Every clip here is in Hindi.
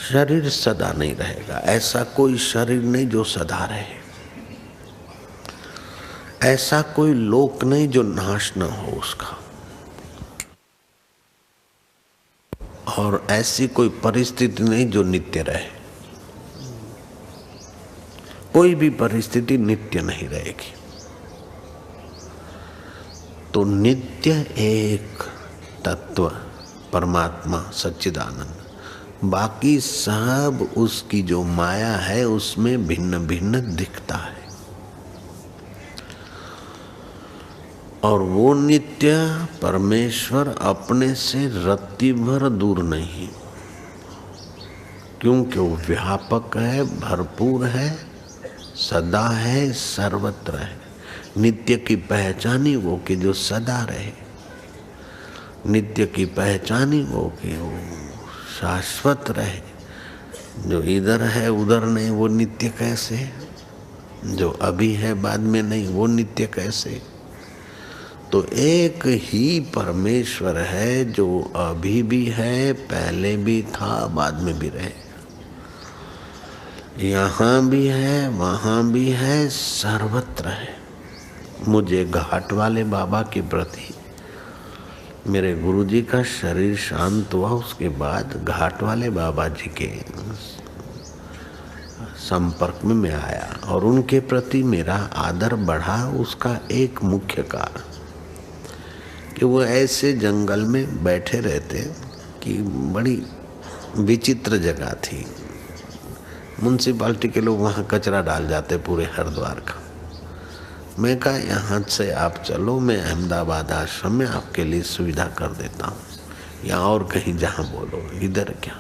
शरीर सदा नहीं रहेगा। ऐसा कोई शरीर नहीं जो सदा रहे, ऐसा कोई लोक नहीं जो नाश न हो उसका, और ऐसी कोई परिस्थिति नहीं जो नित्य रहे। कोई भी परिस्थिति नित्य नहीं रहेगी। तो नित्य एक तत्व परमात्मा सच्चिदानंद, बाकी सब उसकी जो माया है उसमें भिन्न भिन्न दिखता है। और वो नित्य परमेश्वर अपने से रत्ती भर दूर नहीं, क्योंकि वो व्यापक है, भरपूर है, सदा है, सर्वत्र है। नित्य की पहचान ही वो कि जो सदा रहे, नित्य की पहचान ही वो कि वो शाश्वत रहे। जो इधर है उधर नहीं वो नित्य कैसे, जो अभी है बाद में नहीं वो नित्य कैसे। तो एक ही परमेश्वर है जो अभी भी है, पहले भी था, बाद में भी रहे, यहाँ भी है, वहाँ भी है, सर्वत्र है। मुझे घाट वाले बाबा के प्रति, मेरे गुरुजी का शरीर शांत हुआ उसके बाद घाट वाले बाबा जी के संपर्क में मैं आया और उनके प्रति मेरा आदर बढ़ा। उसका एक मुख्य कारण कि वो ऐसे जंगल में बैठे रहते कि बड़ी विचित्र जगह थी। म्यूनसिपालिटी के लोग वहाँ कचरा डाल जाते पूरे हरिद्वार का। मैं कहा यहाँ से आप चलो, मैं अहमदाबाद आश्रम में आपके लिए सुविधा कर देता हूँ, या और कहीं जहाँ बोलो, इधर क्या।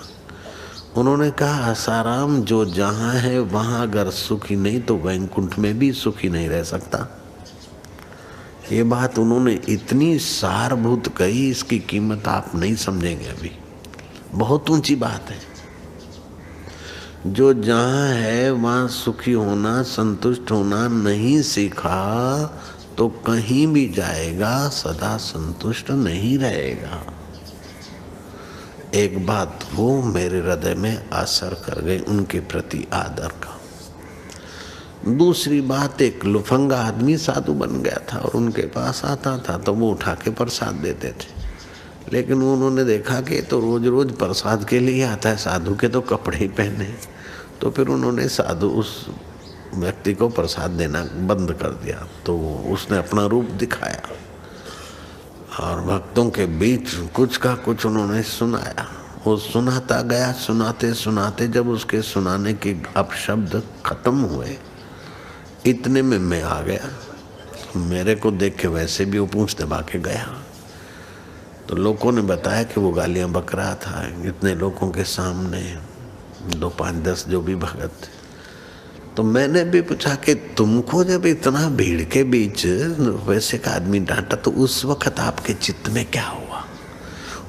उन्होंने कहा आसाराम जो जहाँ है वहाँ अगर सुखी नहीं तो वैकुंठ में भी सुखी नहीं रह सकता। ये बात उन्होंने इतनी सारभूत कही, इसकी कीमत आप नहीं समझेंगे अभी, बहुत ऊंची बात है। जो जहाँ है वहाँ सुखी होना, संतुष्ट होना नहीं सीखा तो कहीं भी जाएगा सदा संतुष्ट नहीं रहेगा। एक बात वो मेरे हृदय में असर कर गई, उनके प्रति आदर का। दूसरी बात, एक लुफंगा आदमी साधु बन गया था और उनके पास आता था तो वो उठा के प्रसाद देते थे, लेकिन उन्होंने देखा कि तो रोज रोज प्रसाद के लिए आता है, साधु के तो कपड़े ही पहने। तो फिर उन्होंने साधु उस व्यक्ति को प्रसाद देना बंद कर दिया। तो उसने अपना रूप दिखाया और भक्तों के बीच कुछ का कुछ उन्होंने सुनाया। वो सुनाता गया, सुनाते सुनाते जब उसके सुनाने के अपशब्द खत्म हुए, इतने में मैं आ गया। मेरे को देख के वैसे भी वो पूंछ दबा के गया। तो लोगों ने बताया कि वो गालियां बक रहा था इतने लोगों के सामने, 2, 5, 10 जो भी भगत थे। तो मैंने भी पूछा कि तुमको जब इतना भीड़ के बीच वैसे का आदमी डांटा तो उस वक्त आपके चित्त में क्या हुआ।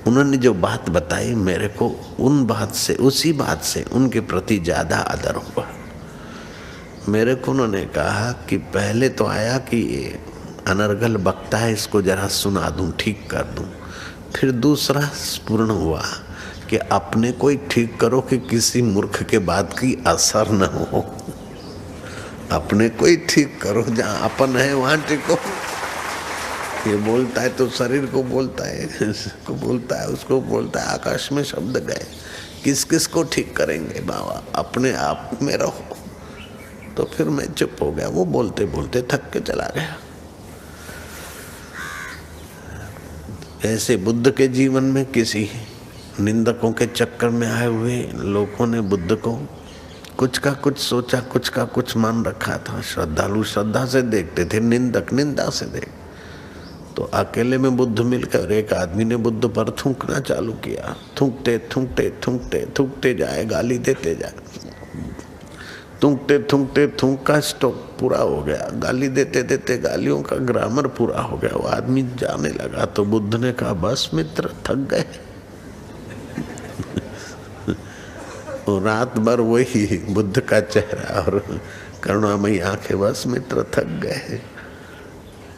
उन्होंने जो बात बताई मेरे को उन बात से, उसी बात से उनके प्रति ज़्यादा आदर हुआ। मेरे को उन्होंने कहा कि पहले तो आया कि अनर्गल बकता है, इसको जरा सुना दूं, ठीक कर दूं। फिर दूसरा स्फुरण हुआ कि अपने को ही ठीक करो कि किसी मूर्ख के बात की असर न हो। अपने को ही ठीक करो, जहाँ अपन है वहाँ टिको। ये बोलता है तो शरीर को बोलता है, इसको बोलता है, उसको बोलता है, आकाश में शब्द गए। किस किस को ठीक करेंगे बाबा, अपने आप में रहो। तो फिर मैं चुप हो गया। वो बोलते बोलते थक के चला गया। ऐसे बुद्ध के जीवन में किसी निंदकों के चक्कर में आए हुए लोगों ने बुद्ध को कुछ का कुछ सोचा, कुछ का कुछ मान रखा था। श्रद्धालु श्रद्धा से देखते थे, निंदक निंदा से देख। तो अकेले में बुद्ध मिलकर एक आदमी ने बुद्ध पर थूकना चालू किया। थूकते थूकते थूकते थूकते जाए, गाली देते जाए। थूकते थूकते थूक का स्टॉक पूरा हो गया, गाली देते देते गालियों का ग्रामर पूरा हो गया। वो आदमी जाने लगा तो बुद्ध ने कहा बस मित्र, थक गए। और रात भर वही बुद्ध का चेहरा और करुणामयी आंखें, बस मित्र थक गए,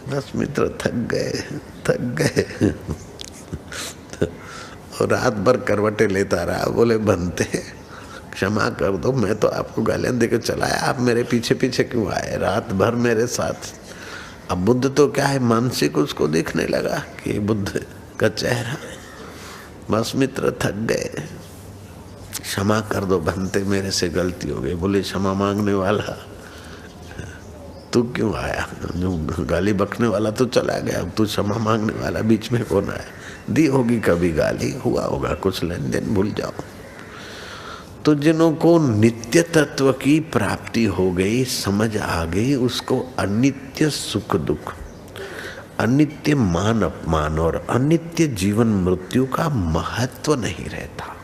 बस मित्र थक गए, थक गए। और रात भर करवटे लेता रहा। बोले बनते क्षमा कर दो, मैं तो आपको गालियाँ देकर चलाया, आप मेरे पीछे पीछे क्यों आए रात भर मेरे साथ। अब बुद्ध तो क्या है, मानसिक उसको दिखने लगा कि बुद्ध का चेहरा। बस मित्र थक गए, क्षमा कर दो भंते, मेरे से गलती हो गई। बोले क्षमा मांगने वाला तू क्यों आया, जो गाली बकने वाला तो चला गया, तू क्षमा मांगने वाला बीच में कौन आया। दी होगी कभी गाली, हुआ होगा कुछ लेन देन, भूल जाओ। तो जिन्हों को नित्य तत्व की प्राप्ति हो गई, समझ आ गई, उसको अनित्य सुख दुख, अनित्य मान अपमान और अनित्य जीवन मृत्यु का महत्व नहीं रहता।